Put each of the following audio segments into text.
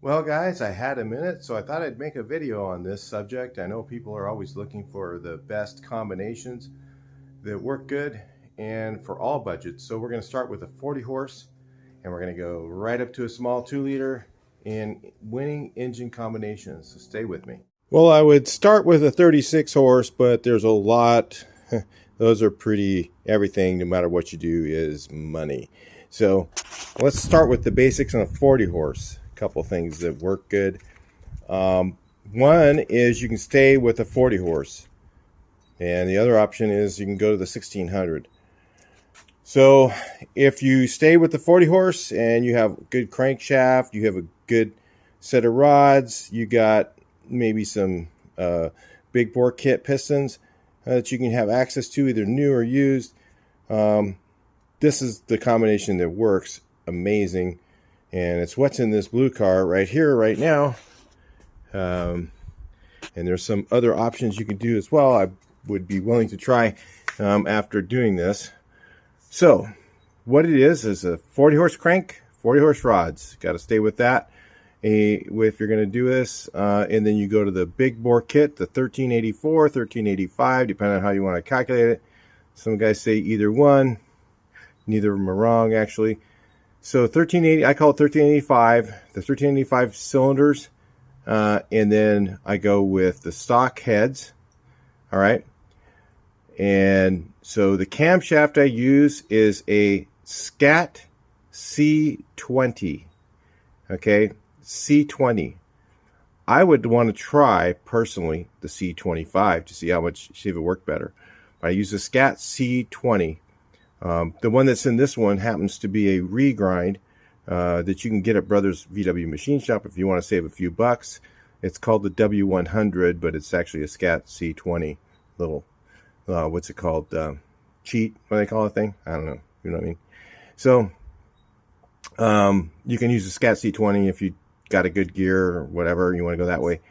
Well, guys, I had a minute, so I thought I'd make a video on this subject. I know people are always looking for the best combinations that work good and for all budgets. So we're going to start with a 40 horse and we're going to go right up to a small 2-liter in winning engine combinations. So stay with me. Well, I would start with a 36 horse, but there's a lot. Those are pretty, everything, no matter what you do, is money. So let's start with the basics on a 40 horse. Couple things that work good. One is you can stay with a 40 horse, and the other option is you can go to the 1600. So if you stay with the 40 horse and you have a good crankshaft, you have a good set of rods, you got maybe some big bore kit pistons that you can have access to, either new or used, this is the combination that works amazing. And it's what's in this blue car right here, right now. And there's some other options you can do as well. I would be willing to try after doing this. So what it is a 40 horse crank, 40 horse rods. Got to stay with that if you're going to do this. And then you go to the big bore kit, the 1384, 1385, depending on how you want to calculate it. Some guys say either one. Neither of them are wrong, actually. So 1380, I call it 1385, the 1385 cylinders, and then I go with the stock heads. All right. And so the camshaft I use is a Scat C20. Okay, C20. I would want to try personally the C25 to see if it worked better. But I use a Scat C20. The one that's in this one happens to be a regrind that you can get at Brothers VW Machine Shop if you want to save a few bucks. It's called the W100, but it's actually a Scat C20 little, what's it called? Cheat, what do they call it thing? I don't know. You know what I mean? So you can use the Scat C20 if you got a good gear or whatever, you want to go that way.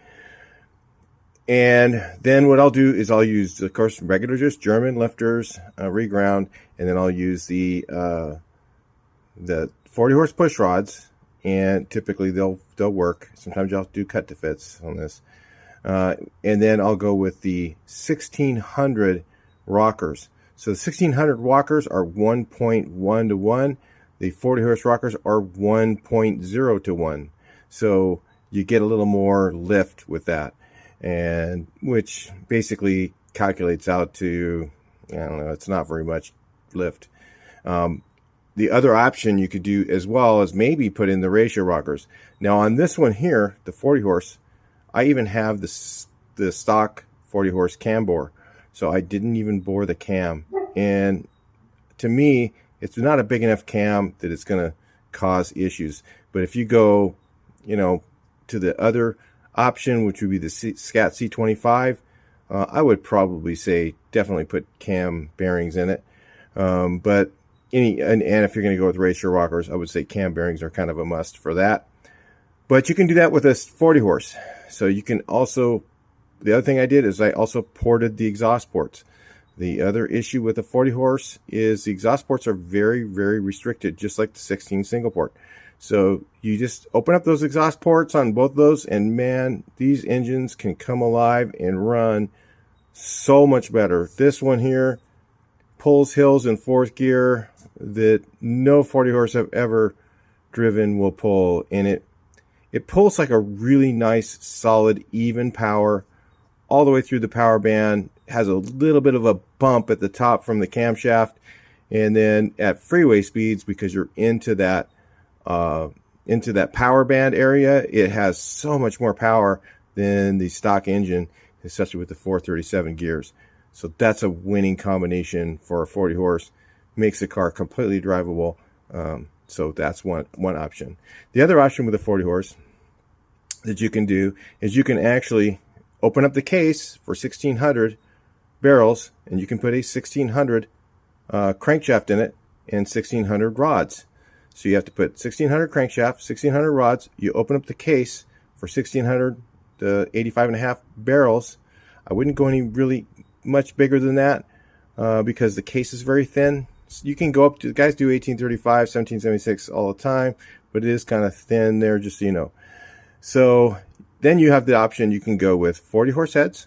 And then what I'll do is I'll use, of course, regular just German lifters, reground, and then I'll use the 40 horse push rods, and typically they'll work. Sometimes I'll do cut to fits on this, and then I'll go with the 1600 rockers. So the 1600 rockers are 1.1 to 1. The 40 horse rockers are 1.0 to 1. So you get a little more lift with that. And which basically calculates out to, I don't know, it's not very much lift. The other option you could do as well is maybe put in the ratio rockers. Now on this one here, the 40 horse, I even have the stock 40 horse cam bore. So I didn't even bore the cam. And to me, it's not a big enough cam that it's going to cause issues. But if you go, to the other option, which would be the Scat C25, I would probably say definitely put cam bearings in it. But and if you're going to go with ratio rockers, I would say cam bearings are kind of a must for that. But you can do that with a 40 horse. So you can also, the other thing I did is I also ported the exhaust ports. The other issue with the 40 horse is the exhaust ports are very, very restricted, just like the 16 single port. So you just open up those exhaust ports on both of those, and man, these engines can come alive and run so much better. This one here pulls hills in fourth gear that no 40 horse I've ever driven will pull. And it pulls like a really nice, solid, even power all the way through the power band. Has a little bit of a bump at the top from the camshaft. And then at freeway speeds, because you're into that power band area, it has so much more power than the stock engine, especially with the 437 gears. So that's a winning combination for a 40 horse. Makes the car completely drivable. So that's one option. The other option with a 40 horse that you can do is you can actually open up the case for 1600 barrels, and you can put a 1600 crankshaft in it and 1600 rods. So you have to put 1600 crankshaft, 1600 rods. You open up the case for 1600 to 85.5 barrels. I wouldn't go any really much bigger than that because the case is very thin. So you can go up to, the guys do 1835, 1776 all the time, but it is kind of thin there, just so you know. So then you have the option, you can go with 40 horse heads,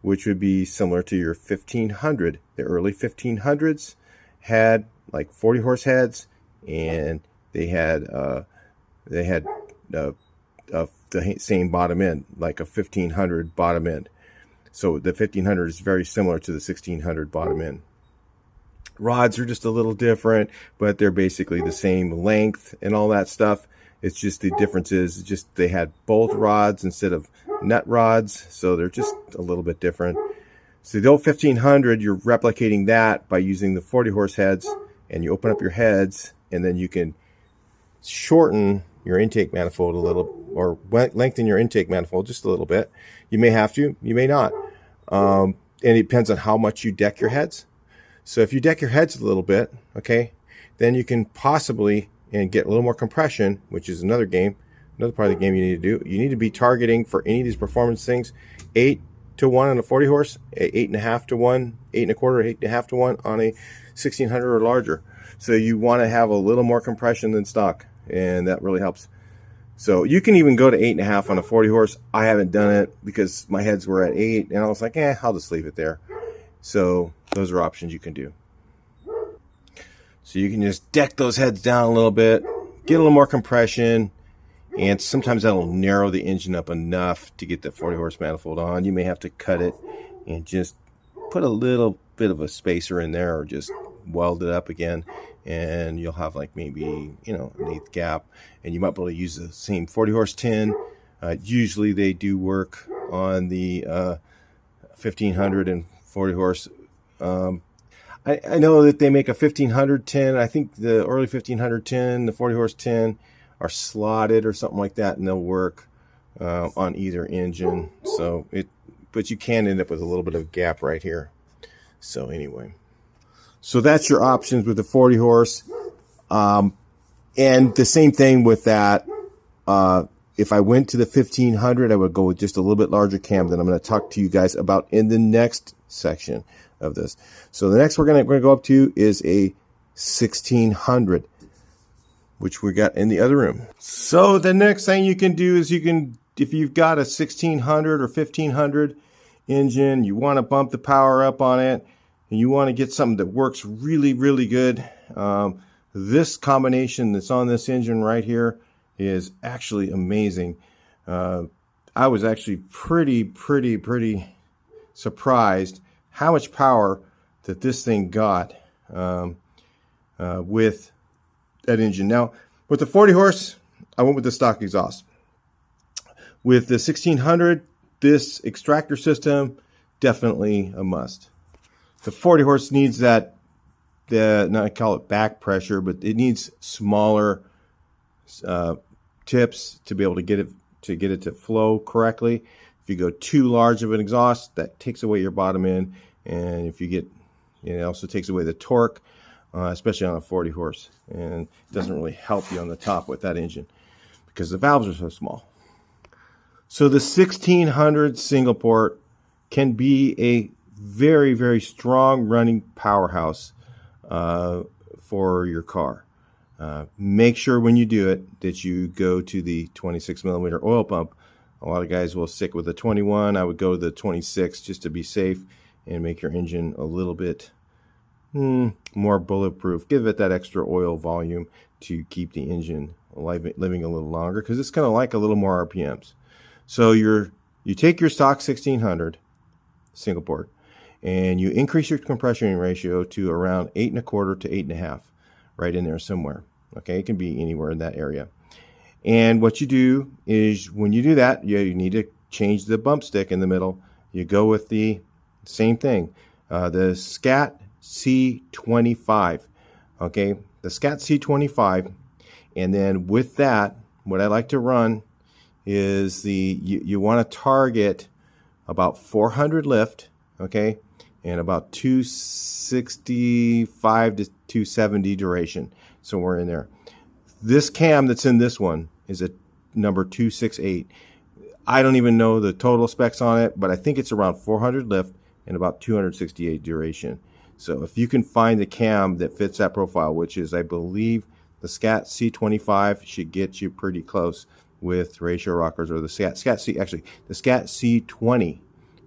which would be similar to your 1500. The early 1500s had like 40 horse heads, and they had the same bottom end, like a 1500 bottom end. So the 1500 is very similar to the 1600 bottom end. Rods are just a little different, but they're basically the same length and all that stuff. It's just the difference is just they had bolt rods instead of nut rods, so they're just a little bit different. So the old 1500, you're replicating that by using the 40 horse heads, and you open up your heads, and then you can shorten your intake manifold a little, or lengthen your intake manifold just a little bit. You may have to, you may not. And it depends on how much you deck your heads. So if you deck your heads a little bit, okay, then you can possibly and get a little more compression, which is another part of the game you need to do. You need to be targeting for any of these performance things 8 to 1 on a 40 horse, 8.5 to 1, 8.25, 8.5 to 1 on a 1600 or larger. So you want to have a little more compression than stock, and that really helps. So you can even go to 8.5 on a 40 horse. I haven't done it because my heads were at 8, and I was like, I'll just leave it there. So those are options you can do. So you can just deck those heads down a little bit, get a little more compression, and sometimes that'll narrow the engine up enough to get the 40 horse manifold on. You may have to cut it and just put a little bit of a spacer in there, or just weld it up again, and you'll have like maybe, an 1/8 gap, and you might be able to use the same 40 horse tin. Usually they do work on the 1500 and 40 horse. I know that they make a 1500 tin. I think the early 1500 tin, the 40 horse tin are slotted or something like that, and they'll work on either engine. But you can end up with a little bit of a gap right here. So anyway, so that's your options with the 40 horse. And the same thing with that. If I went to the 1500, I would go with just a little bit larger cam that I'm going to talk to you guys about in the next section of this. So the next we're going to go up to is a 1600, which we got in the other room. So the next thing you can do is if you've got a 1600 or 1500 engine, you want to bump the power up on it, and you want to get something that works really, really good. This combination that's on this engine right here is actually amazing. I was actually pretty surprised how much power that this thing got with that engine. Now, with the 40 horse, I went with the stock exhaust. With the 1600, this extractor system, definitely a must. The 40 horse needs that, I call it back pressure, but it needs smaller tips to be able to get it to flow correctly. If you go too large of an exhaust, that takes away your bottom end, and if you get, it also takes away the torque, especially on a 40 horse, and it doesn't really help you on the top with that engine because the valves are so small. So the 1600 single port can be a very, very strong running powerhouse for your car. Make sure when you do it that you go to the 26 millimeter oil pump. A lot of guys will stick with the 21. I would go to the 26 just to be safe and make your engine a little bit more bulletproof. Give it that extra oil volume to keep the engine living a little longer, because it's going to like a little more RPMs. So you take your stock 1600 single port, and you increase your compression ratio to around 8.25 to 8.5, right in there somewhere. Okay, it can be anywhere in that area. And what you do is, when you do that, you need to change the bump stick in the middle. You go with the same thing, the SCAT C25. Okay, the SCAT C25, and then with that, what I like to run is you want to target about 400 lift, okay, and about 265 to 270 duration. So we're in there. This cam that's in this one is a number 268. I don't even know the total specs on it, but I think it's around 400 lift and about 268 duration. So if you can find the cam that fits that profile, which is, I believe, the SCAT C25, should get you pretty close with ratio rockers, or the Scat C, actually the Scat C20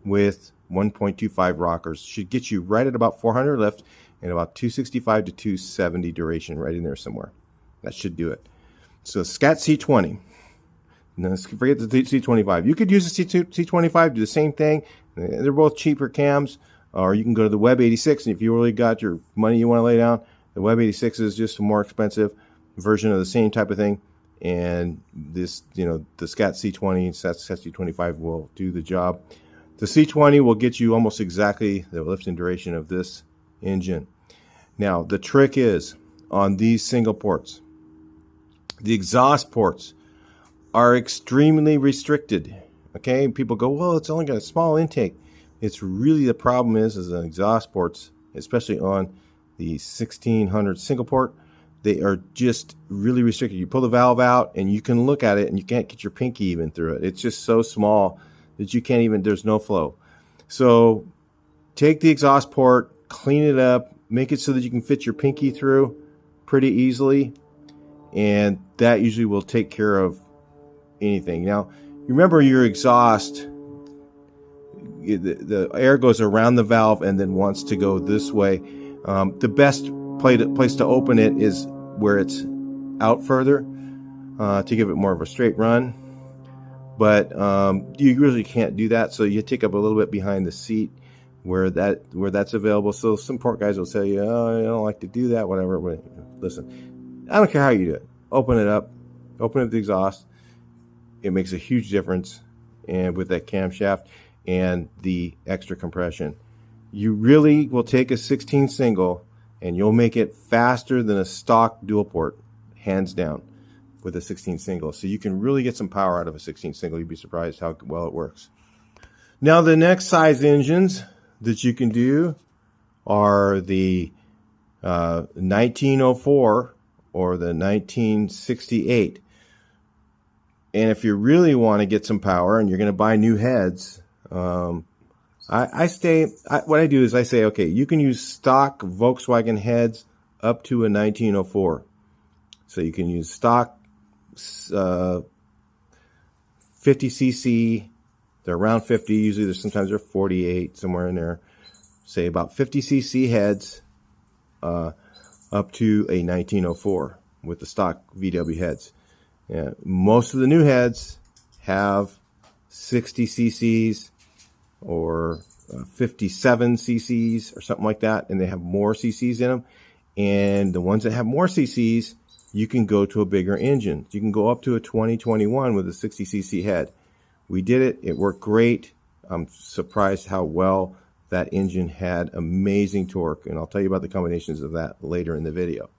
with 1.25 rockers should get you right at about 400 lift and about 265 to 270 duration, right in there somewhere. That should do it. So Scat C20. Now, forget the C25. You could use the C25, do the same thing. They're both cheaper cams. Or you can go to the Web 86, and if you really got your money you want to lay down, the Web 86 is just a more expensive version of the same type of thing. And this, the Scat C20 and Scat C25 will do the job. The C20 will get you almost exactly the lift and duration of this engine. Now, the trick is on these single ports, the exhaust ports are extremely restricted. Okay, people go, well, it's only got a small intake. It's really, the problem is an exhaust ports, especially on the 1600 single port, they are just really restricted. You pull the valve out and you can look at it and you can't get your pinky even through it. It's just so small that you can't even, there's no flow. So take the exhaust port, clean it up, make it so that you can fit your pinky through pretty easily, and that usually will take care of anything. Now, remember your exhaust, the air goes around the valve and then wants to go this way. The best place to open it is where it's out further to give it more of a straight run. But you really can't do that, so you take up a little bit behind the seat where that's available. So some port guys will tell you, oh, I don't like to do that, whatever. But listen, I don't care how you do it. Open it up the exhaust. It makes a huge difference, and with that camshaft and the extra compression, you really will take a 16 single and you'll make it faster than a stock dual port, hands down, with a 16 single. So you can really get some power out of a 16 single. You'd be surprised how well it works. Now, the next size engines that you can do are the 1904 or the 1968. And if you really want to get some power and you're going to buy new heads, what I do is I say, okay, you can use stock Volkswagen heads up to a 1904. So you can use stock 50cc. They're around 50. Usually sometimes they're 48, somewhere in there. Say about 50cc heads up to a 1904 with the stock VW heads. Yeah, most of the new heads have 60 cc's or 57 cc's or something like that, and they have more cc's in them. And the ones that have more cc's, you can go to a bigger engine. You can go up to a 2021 with a 60 cc head. We did it. It worked great. I'm surprised how well that engine had amazing torque, and I'll tell you about the combinations of that later in the video.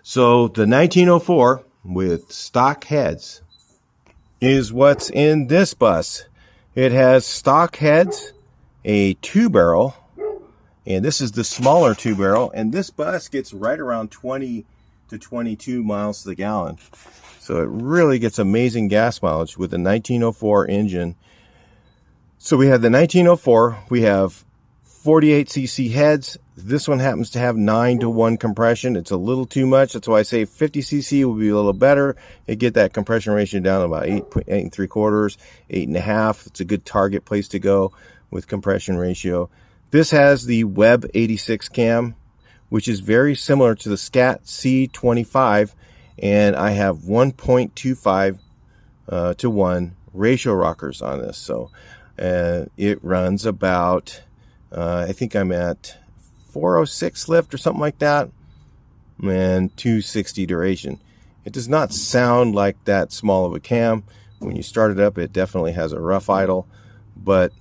So the 1904 with stock heads is what's in this bus. It has stock heads, a 2-barrel, and this is the smaller 2-barrel, and this bus gets right around 20 to 22 miles to the gallon. So it really gets amazing gas mileage with the 1904 engine. So we have the 1904, we have 48cc heads. This one happens to have 9-to-1 compression. It's a little too much. That's why I say 50cc will be a little better. You get that compression ratio down to about 8.75, 8.5. It's a good target place to go with compression ratio. This has the Web 86 cam, which is very similar to the Scat C25, and I have 1.25 to 1 ratio rockers on this. So it runs about, I think I'm at 406 lift or something like that, and 260 duration. It does not sound like that small of a cam. When you start it up, it definitely has a rough idle, but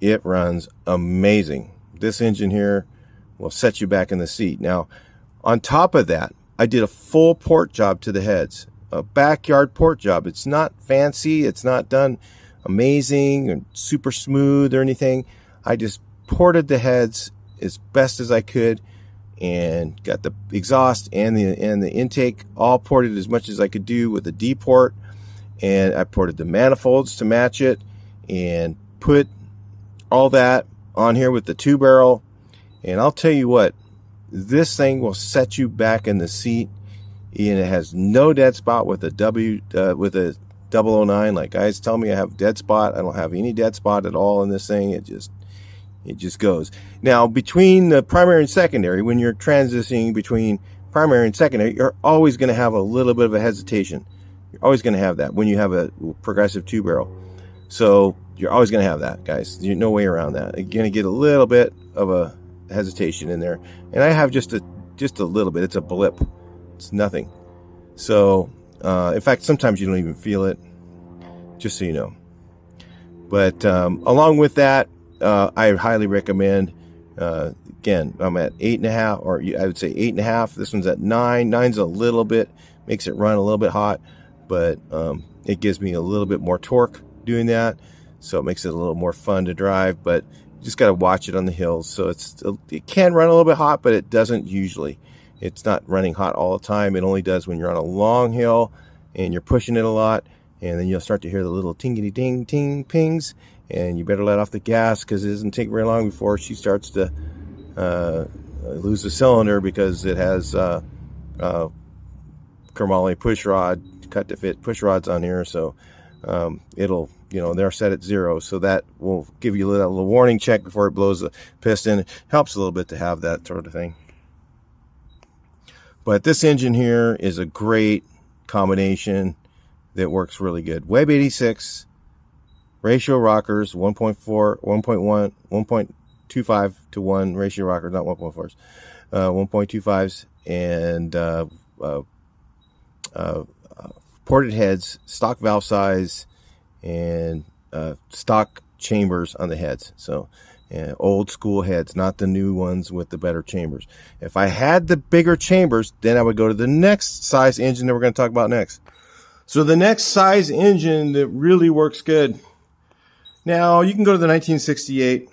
it runs amazing. This engine here will set you back in the seat. Now, on top of that, I did a full port job to the heads, a backyard port job. It's not fancy. It's not done amazing and super smooth or anything. I just ported the heads as best as I could and got the exhaust and the intake all ported as much as I could do with the D port, and I ported the manifolds to match it and put all that on here with the 2-barrel. And I'll tell you what, this thing will set you back in the seat, and it has no dead spot with a 009. Like guys tell me I have dead spot. I don't have any dead spot at all in this thing. It just goes. Now, between the primary and secondary, when you're transitioning between primary and secondary, you're always going to have a little bit of a hesitation. You're always going to have that when you have a progressive two barrel. So you're always going to have that, guys. There's no way around that. You're going to get a little bit of a hesitation in there. And I have just a little bit. It's a blip. It's nothing. So, in fact, sometimes you don't even feel it, just so you know. But along with that, I highly recommend, again, I'm at 8.5, or I would say 8.5. This one's at 9. 9's a little bit, makes it run a little bit hot, but it gives me a little bit more torque doing that. So it makes it a little more fun to drive, but you just got to watch it on the hills. So it can run a little bit hot, but it doesn't usually. It's not running hot all the time. It only does when you're on a long hill and you're pushing it a lot, and then you'll start to hear the little tingity ding ting pings, and you better let off the gas because it doesn't take very long before she starts to lose the cylinder, because it has Kermali push rod, cut to fit push rods on here. So it'll, they're set at 0, so that will give you a little warning check before it blows the piston. It helps a little bit to have that sort of thing. But this engine here is a great combination that works really good. Web 86 ratio rockers, 1.4, 1.1, 1.25 to 1 ratio rockers, not 1.4s, 1.25s, and ported heads, stock valve size, and stock chambers on the heads. So old school heads, not the new ones with the better chambers. If I had the bigger chambers, then I would go to the next size engine that we're going to talk about next. So the next size engine that really works good. Now, you can go to the 1968,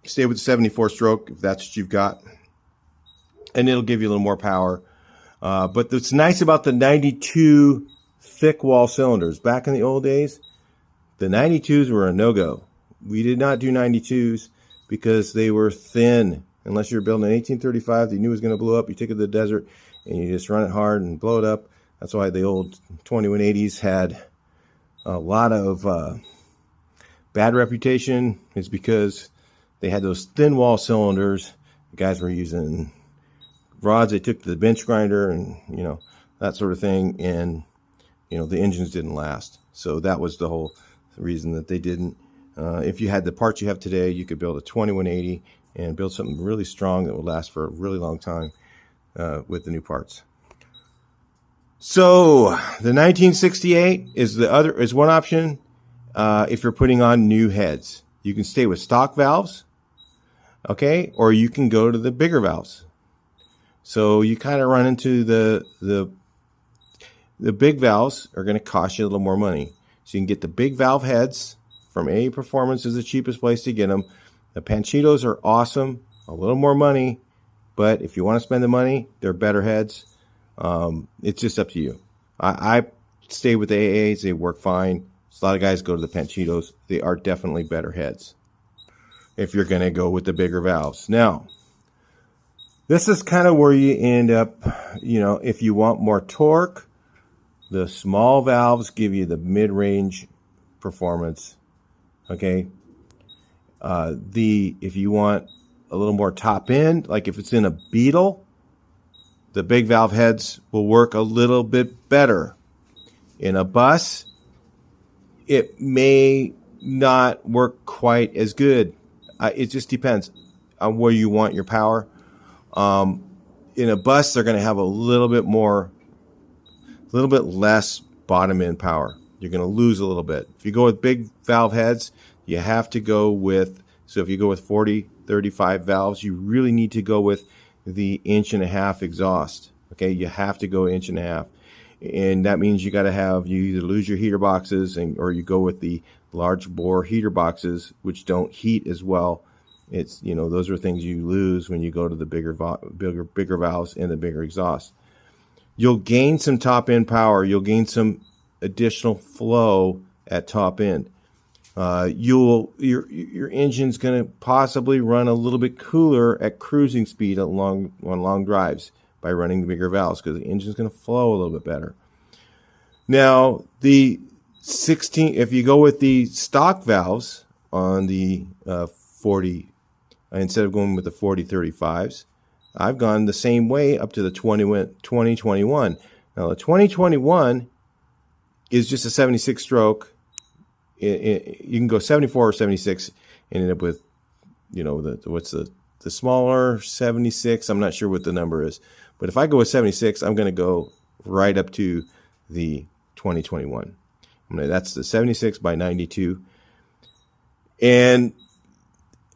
stay with the 74 stroke if that's what you've got, and it'll give you a little more power. But what's nice about the 92 thick wall cylinders, back in the old days, the 92s were a no-go. We did not do 92s because they were thin. Unless you're building an 1835 that you knew was going to blow up, you take it to the desert and you just run it hard and blow it up. That's why the old 2180s had a lot of bad reputation, is because they had those thin wall cylinders. The guys were using rods they took to the bench grinder and, that sort of thing. And, the engines didn't last. So that was the whole reason that they didn't. If you had the parts you have today, you could build a 2180 and build something really strong that would last for a really long time with the new parts. So the 1968 is one option. If you're putting on new heads, you can stay with stock valves, okay, or you can go to the bigger valves. So you kind of run into the big valves are going to cost you a little more money. So you can get the big valve heads from A Performance, is the cheapest place to get them. The Panchitos are awesome, a little more money, but if you want to spend the money, they're better heads. It's just up to you. I stay with the AAs. They work fine. A lot of guys go to the Panchitos. They are definitely better heads if you're going to go with the bigger valves. Now, this is kind of where you end up, if you want more torque, the small valves give you the mid-range performance. Okay. If you want a little more top end, like if it's in a Beetle, the big valve heads will work a little bit better. In a bus, it may not work quite as good. It just depends on where you want your power. In a bus, they're going to have a little bit less bottom end power. You're going to lose a little bit. If you go with big valve heads, you have to go with, so if you go with 40, 35 valves, you really need to go with the 1.5-inch exhaust. Okay, you have to go 1.5 inches. And that means you either lose your heater boxes or you go with the large bore heater boxes, which don't heat as well. It's, those are things you lose when you go to the bigger valves and the bigger exhaust. You'll gain some top end power. You'll gain some additional flow at top end. Your engine's going to possibly run a little bit cooler at cruising speed on long drives by running the bigger valves, because the engine's going to flow a little bit better. Now, the 16, if you go with the stock valves on the 40, instead of going with the 4035s, I've gone the same way up to the 2021. Now the 2021 is just a 76 stroke. You can go 74 or 76 and end up with, what's the smaller 76. I'm not sure what the number is, but if I go with 76, I'm going to go right up to the 2021. That's the 76 by 92. And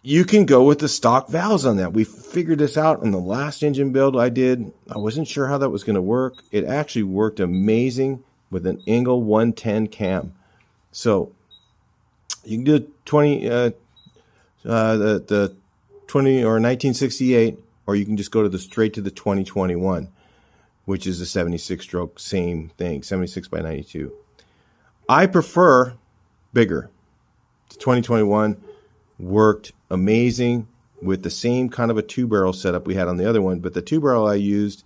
you can go with the stock valves on that. We figured this out on the last engine build I did. I wasn't sure how that was going to work. It actually worked amazing with an Engel 110 cam. So you can do 20, the 20 or 1968, or you can just go to straight to the 2021, which is a 76 stroke, same thing, 76 by 92. I prefer bigger. The 2021 worked amazing with the same kind of a 2-barrel setup we had on the other one, but the 2-barrel I used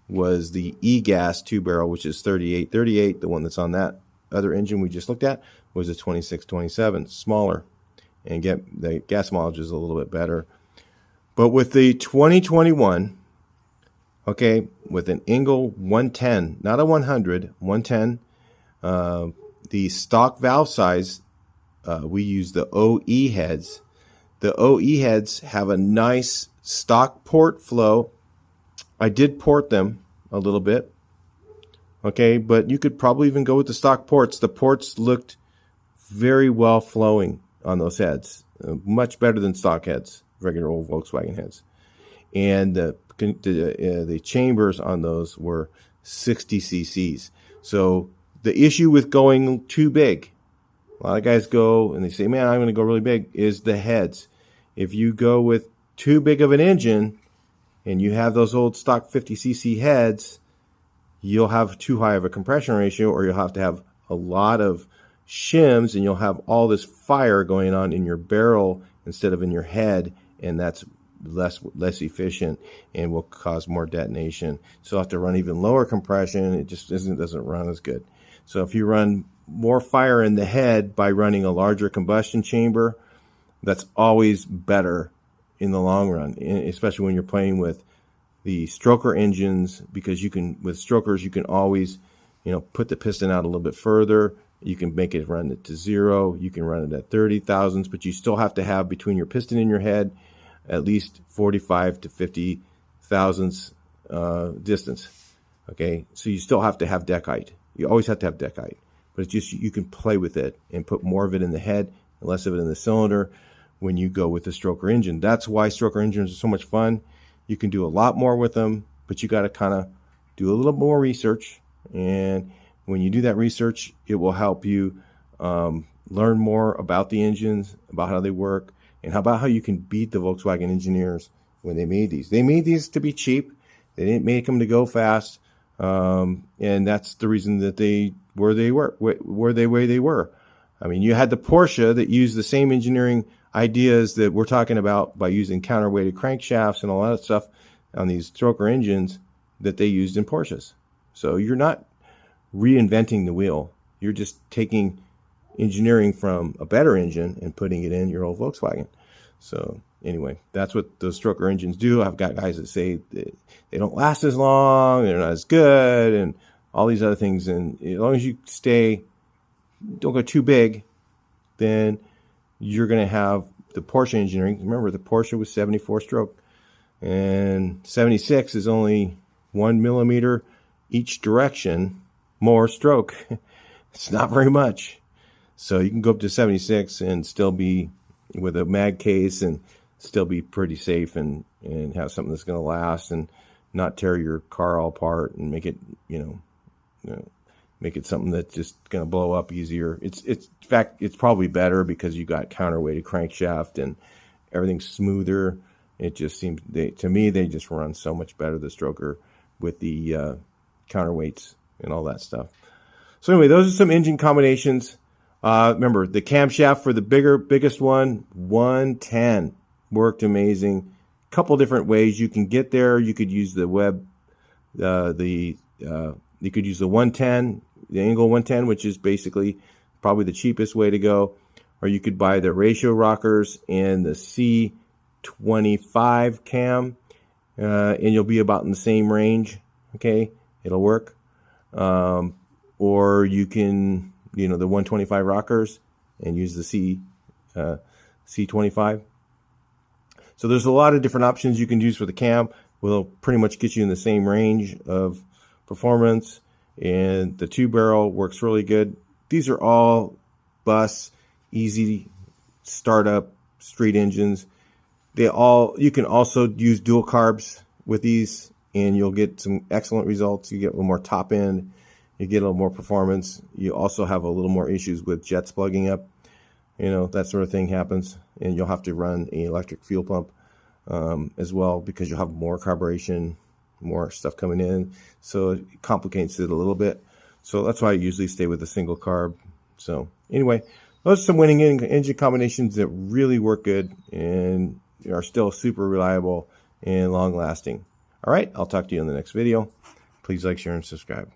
was the Ghias 2-barrel, which is 3838. The one that's on that other engine we just looked at was a 2627, smaller, and the gas mileage is a little bit better. But with the 2021, okay, with an Engel 110, not a 100, 110, the stock valve size, we use the OE heads. The OE heads have a nice stock port flow. I did port them a little bit, okay, but you could probably even go with the stock ports. The ports looked very well flowing on those heads, much better than stock heads, regular old Volkswagen heads. And the chambers on those were 60 cc's. So the issue with going too big, a lot of guys go and they say, man, I'm going to go really big, is the heads. If you go with too big of an engine and you have those old stock 50 cc heads, you'll have too high of a compression ratio, or you'll have to have a lot of shims and you'll have all this fire going on in your barrel instead of in your head, and that's less efficient and will cause more detonation. So you'll have to run even lower compression. It just doesn't run as good. So if you run more fire in the head by running a larger combustion chamber, that's always better in the long run, especially when you're playing with the stroker engines, because with strokers, you can always, put the piston out a little bit further. You can make it run it to 0. You can run it at 30 thousandths, but you still have to have between your piston and your head at least 45 to 50 thousandths distance. Okay, so you still have to have deck height. You always have to have deck height, but it's just you can play with it and put more of it in the head and less of it in the cylinder when you go with the stroker engine. That's why stroker engines are so much fun. You can do a lot more with them, but you got to kind of do a little more research. And when you do that research, it will help you learn more about the engines, about how they work, and about how you can beat the Volkswagen engineers when they made these. They made these to be cheap. They didn't make them to go fast. And that's the reason that they were the way they were. I mean, you had the Porsche that used the same engineering ideas that we're talking about by using counterweighted crankshafts and all that stuff on these stroker engines that they used in Porsches. So you're not reinventing the wheel. You're just taking engineering from a better engine and putting it in your old Volkswagen. So anyway, that's what those stroker engines do. I've got guys that say that they don't last as long, they're not as good, and all these other things. And as long as you don't go too big, then you're going to have the Porsche engineering. Remember, the Porsche was 74 stroke, and 76 is only 1 millimeter each direction more stroke. It's not very much. So you can go up to 76 and still be with a mag case and still be pretty safe and have something that's going to last and not tear your car all apart and make it, make it something that's just going to blow up easier. In fact, it's probably better because you got counterweighted crankshaft and everything's smoother. It just seems, to me, they just run so much better, the stroker, with the counterweights and all that stuff. So anyway, those are some engine combinations. Remember, the camshaft for the biggest one, 110, worked amazing. Couple different ways you can get there. You could use the you could use the 110, the Engel 110, which is basically probably the cheapest way to go. Or you could buy the ratio rockers and the C25 cam, and you'll be about in the same range. Okay, it'll work. Or you can, the 125 rockers and use the C25. So there's a lot of different options you can use for the cam. Will pretty much get you in the same range of performance, and the 2-barrel works really good. These are all bus, easy startup street engines. You can also use dual carbs with these, and you'll get some excellent results. You get a little more top end, you get a little more performance. You also have a little more issues with jets plugging up. That sort of thing happens, and you'll have to run an electric fuel pump as well, because you'll have more carburation, more stuff coming in, so it complicates it a little bit. So that's why I usually stay with a single carb. So anyway, those are some winning engine combinations that really work good and are still super reliable and long lasting. All right, I'll talk to you in the next video. Please like, share, and subscribe.